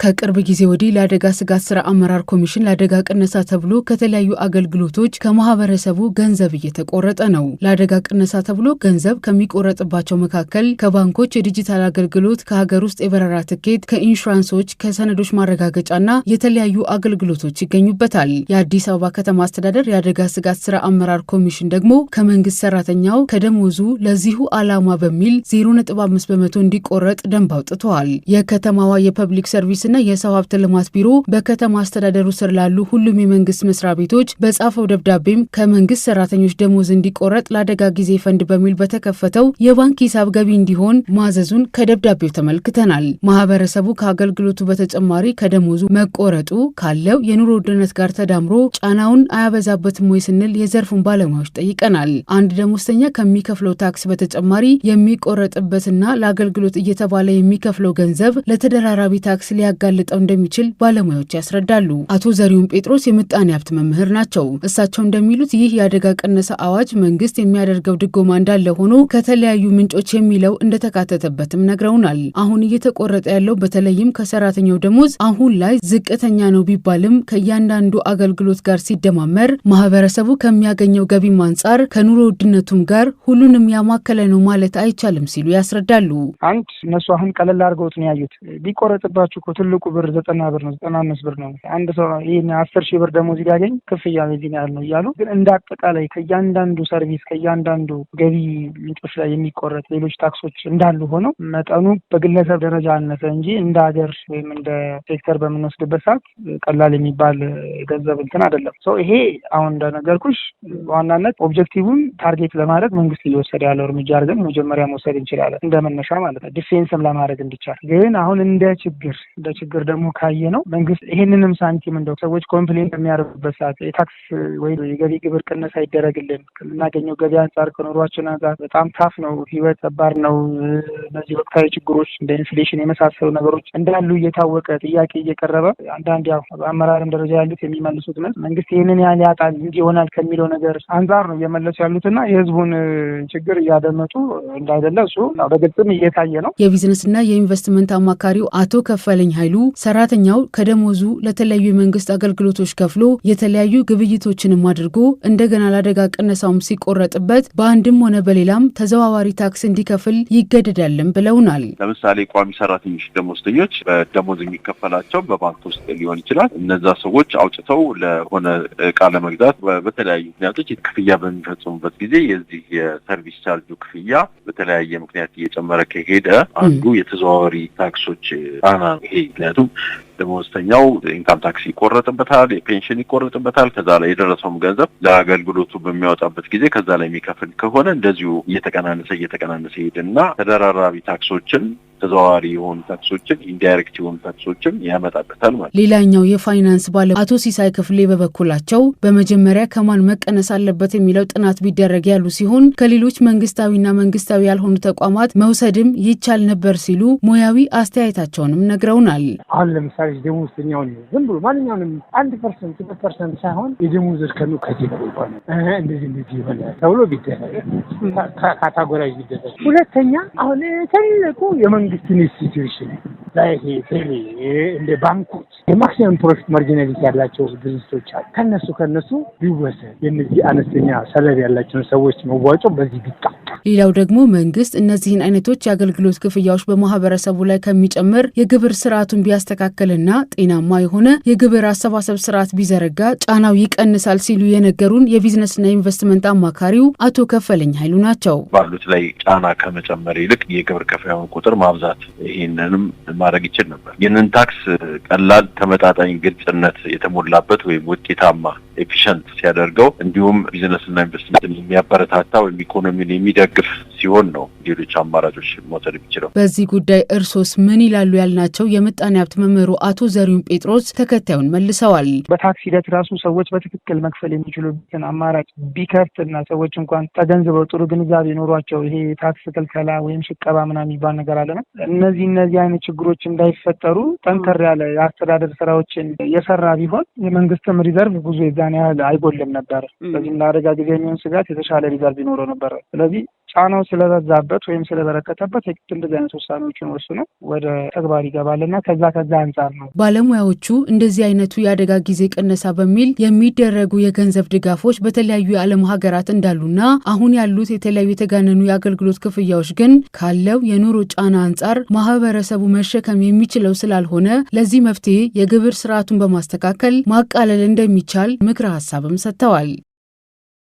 ከቅርብ ጊዜ ወዲህ ለአደጋ ስጋት ስራ አመራር ኮሚሽን ለአደጋ ቅነሳ ተብሎ ከተለያዩ አገልግሎቶች ከማህበረሰቡ ገንዘብ እየተቆረጠ ነው። ለአደጋ ቅነሳ ተብሎ ገንዘብ ከሚቆረጥባቸው መካከል ከባንኮች የዲጂታል አገልግሎት፣ ከሀገር ውስጥ የበረራ ትኬት፣ ከኢንሹራንሶች፣ ከሰነዶች ማረጋገጫና የተለያዩ አገልግሎቶች ይገኙበታል። የአዲስ አበባ ከተማ አስተዳደር የአደጋ ስጋት ስራ አመራር ኮሚሽን ደግሞ ከመንግስት ሰራተኛው ከደሞዙ ለዚሁ ዓላማ በሚል 0.5 በመቶ እንዲቆረጥ ደንብ አውጥተዋል። የከተማዋ የፐብሊክ ሰርቪስ እና የሰው ሀብት ልማት ቢሮ በከተማ አስተዳደሩ ስር ላሉ ሁሉም የመንግስት መስሪያ ቤቶች በጻፈው ደብዳቤም ከመንግስት ሰራተኞች ደሞዝ እንዲቆረጥ ለአደጋ ጊዜ ፈንድ በሚል በተከፈተው የባንክ ሂሳብ ገቢ እንዲሆን ማዘዙን ከደብዳቤው ተመልክተናል። ማህበረሰቡ ከአገልግሎቱ በተጨማሪ ከደሞዙ መቆረጡ ካለው የኑሮ ውድነት ጋር ተዳምሮ ጫናውን አያበዛበትም ወይ ስንል የዘርፉን ባለሙያዎች ጠይቀናል። አንድ ደሞዝተኛ ከሚከፍለው ታክስ በተጨማሪ የሚቆረጥበትና ለአገልግሎት እየተባለ የሚከፍለው ገንዘብ ለተደራራቢ ታክስ ሊያጋልጠው እንደሚችል ባለሙያዎች ያስረዳሉ። አቶ ዘሪሁን ጴጥሮስ የምጣኔ ሀብት መምህር ናቸው። እሳቸው እንደሚሉት ይህ የአደጋ ቅነሳ አዋጅ መንግስት የሚያደርገው ድጎማ እንዳለ ሆኖ ከተለያዩ ምንጮች የሚለው እንደተካተተበትም ነግረውናል። አሁን እየተቆረጠ ያለው በተለይም ከሰራተኛው ደሞዝ አሁን ላይ ዝቅተኛ ነው ቢባልም ከእያንዳንዱ አገልግሎት ጋር ሲደማመር ማህበረሰቡ ከሚያገኘው ገቢም አንጻር ከኑሮ ውድነቱም ጋር ሁሉንም ያማከለ ነው ማለት አይቻልም ሲሉ ያስረዳሉ። አንድ እነሱ አሁን ቀለል አድርገውት ነው ያዩት። ቢቆረጥባችሁ ትልቁ ብር 90 ብር ነው፣ 95 ብር ነው። አንድ ሰው ይሄን 10,000 ብር ደሞዝ ሊያገኝ ክፍያ ለዚህ ያህል ነው እያሉ ግን እንዳጠቃላይ ከእያንዳንዱ ሰርቪስ ከእያንዳንዱ ገቢ ምንጮች ላይ የሚቆረጥ ሌሎች ታክሶች እንዳሉ ሆነው መጠኑ በግለሰብ ደረጃ አነሰ እንጂ እንደ ሀገር ወይም እንደ ሴክተር በምንወስድበት ሰዓት ቀላል የሚባል ገንዘብ እንትን አይደለም። ሰው ይሄ አሁን እንደነገርኩሽ በዋናነት ኦብጀክቲቭን ታርጌት ለማድረግ መንግስት እየወሰደ ያለው እርምጃ አድርገን መጀመሪያ መውሰድ እንችላለን እንደመነሻ ማለት ነው፣ ዲፌንስም ለማድረግ እንዲቻል። ግን አሁን እንደ ችግር ደግሞ ካየ ነው መንግስት ይሄንንም ሳንቲም እንደው ሰዎች ኮምፕሌን በሚያደርጉበት ሰዓት የታክስ ወይ የገቢ ግብር ቅነሳ ይደረግልን ከምናገኘው ገቢ አንጻር ከኑሯችን አንጻር በጣም ታፍ ነው፣ ህይወት ከባድ ነው፣ እነዚህ ወቅታዊ ችግሮች እንደ ኢንፍሌሽን የመሳሰሉ ነገሮች እንዳሉ እየታወቀ ጥያቄ እየቀረበ አንዳንድ ያው በአመራርም ደረጃ ያሉት የሚመልሱት መንግስት ይሄንን ያህል ያጣል እንዲህ ይሆናል ከሚለው ነገር አንጻር ነው እየመለሱ ያሉትና የህዝቡን ችግር እያደመጡ እንዳይደለ እሱ በግልጽም እየታየ ነው። የቢዝነስና የኢንቨስትመንት አማካሪው አቶ ከፈለኝ ኃይሉ ሰራተኛው ከደሞዙ ለተለያዩ የመንግስት አገልግሎቶች ከፍሎ የተለያዩ ግብይቶችንም አድርጎ እንደገና ለአደጋ ቅነሳውም ሲቆረጥበት በአንድም ሆነ በሌላም ተዘዋዋሪ ታክስ እንዲከፍል ይገደዳልም ብለውናል። ለምሳሌ ቋሚ ሰራተኞች ደሞዝተኞች በደሞዝ የሚከፈላቸው በባንክ ውስጥ ሊሆን ይችላል። እነዛ ሰዎች አውጥተው ለሆነ እቃ ለመግዛት በተለያዩ ምክንያቶች ክፍያ በሚፈጽሙበት ጊዜ የዚህ የሰርቪስ ቻርጁ ክፍያ በተለያየ ምክንያት እየጨመረ ከሄደ አንዱ የተዘዋዋሪ ታክሶች ጣና ነው። ይሄ ምክንያቱም ደሞዝተኛው ኢንካም ታክስ ይቆረጥበታል፣ የፔንሽን ይቆረጥበታል። ከዛ ላይ የደረሰውም ገንዘብ ለአገልግሎቱ በሚያወጣበት ጊዜ ከዛ ላይ የሚከፍል ከሆነ እንደዚሁ እየተቀናነሰ ሄድና ተደራራቢ ታክሶችን ተዘዋዋሪ የሆኑ ታክሶችን ኢንዳይሬክት የሆኑ ታክሶችን ያመጣበታል ማለት። ሌላኛው የፋይናንስ ባለ አቶ ሲሳይ ክፍሌ በበኩላቸው በመጀመሪያ ከማን መቀነስ አለበት የሚለው ጥናት ቢደረግ ያሉ ሲሆን ከሌሎች መንግስታዊና መንግስታዊ ያልሆኑ ተቋማት መውሰድም ይቻል ነበር ሲሉ ሙያዊ አስተያየታቸውንም ነግረውናል። አሁን ለምሳሌ ደሞዝተኛውን ዝም ብሎ ማንኛውንም 1% 2% ሳይሆን የደሞዝ እርከኑ ከዚህ ነው ይባላል እንደዚህ ይሆናል ተብሎ ቢደረግ ካታጎራይዝ ቢደረግ። ሁለተኛ አሁን ትልቁ የመንግስት ኢንስቲትዩሽን ላይ ቴሌ እንደ ባንኮች የማክሲመም ፕሮፊት ማርጂናሊቲ ያላቸው ድርጅቶች አሉ። ከነሱ ቢወሰድ የነዚህ አነስተኛ ሰለሪ ያላቸውን ሰዎች መዋጮ በዚህ ቢጣ። ሌላው ደግሞ መንግስት እነዚህን አይነቶች የአገልግሎት ክፍያዎች በማህበረሰቡ ላይ ከሚጨምር የግብር ስርዓቱን ቢያስተካከልና ጤናማ የሆነ የግብር አሰባሰብ ስርዓት ቢዘረጋ ጫናው ይቀንሳል ሲሉ የነገሩን የቢዝነስና ኢንቨስትመንት አማካሪው አቶ ከፈለኝ ኃይሉ ናቸው። ባሉት ላይ ጫና ከመጨመር ይልቅ የግብር ከፋዩን ቁጥር ማብዛት ይሄንንም ማድረግ ይችል ነበር። ይህንን ታክስ ቀላል፣ ተመጣጣኝ፣ ግልጽነት የተሞላበት ወይም ውጤታማ ኤፊሽንት ሲያደርገው እንዲሁም ቢዝነስና ኢንቨስትመንት የሚያበረታታ ወይም ኢኮኖሚን የሚደግፍ ሲሆን ነው ሌሎች አማራጮች መውሰድ የሚችለው። በዚህ ጉዳይ እርሶስ ምን ይላሉ ያልናቸው የምጣኔ ሀብት መምህሩ አቶ ዘሪሁን ጴጥሮስ ተከታዩን መልሰዋል። በታክስ ሂደት ራሱ ሰዎች በትክክል መክፈል የሚችሉበትን አማራጭ ቢከፍትና ሰዎች እንኳን ተገንዝበው ጥሩ ግንዛቤ ኖሯቸው ይሄ ታክስ ክልከላ ወይም ሽቀባ ምናምን የሚባል ነገር አለና እነዚህ አይነት ችግሮች እንዳይፈጠሩ ጠንከር ያለ የአስተዳደር ስራዎችን የሰራ ቢሆን የመንግስትም ሪዘርቭ ብዙ የዛን ያህል አይጎልም ነበር። ስለዚህ ለአደጋ ጊዜ የሚሆን ስጋት የተሻለ ሪዘርቭ ይኖረው ነበር። ስለዚህ ጫናው ስለበዛበት ወይም ስለበረከተበት እንደዚህ አይነት ውሳኔዎችን ወስኖ ወደ ተግባር ይገባልና ከዛ አንጻር ነው ባለሙያዎቹ እንደዚህ አይነቱ የአደጋ ጊዜ ቅነሳ በሚል የሚደረጉ የገንዘብ ድጋፎች በተለያዩ የዓለም ሀገራት እንዳሉና አሁን ያሉት የተለያዩ የተጋነኑ የአገልግሎት ክፍያዎች ግን ካለው የኑሮ ጫና አንጻር ማህበረሰቡ መሸከም የሚችለው ስላልሆነ ለዚህ መፍትሄ የግብር ስርዓቱን በማስተካከል ማቃለል እንደሚቻል ምክረ ሀሳብም ሰጥተዋል።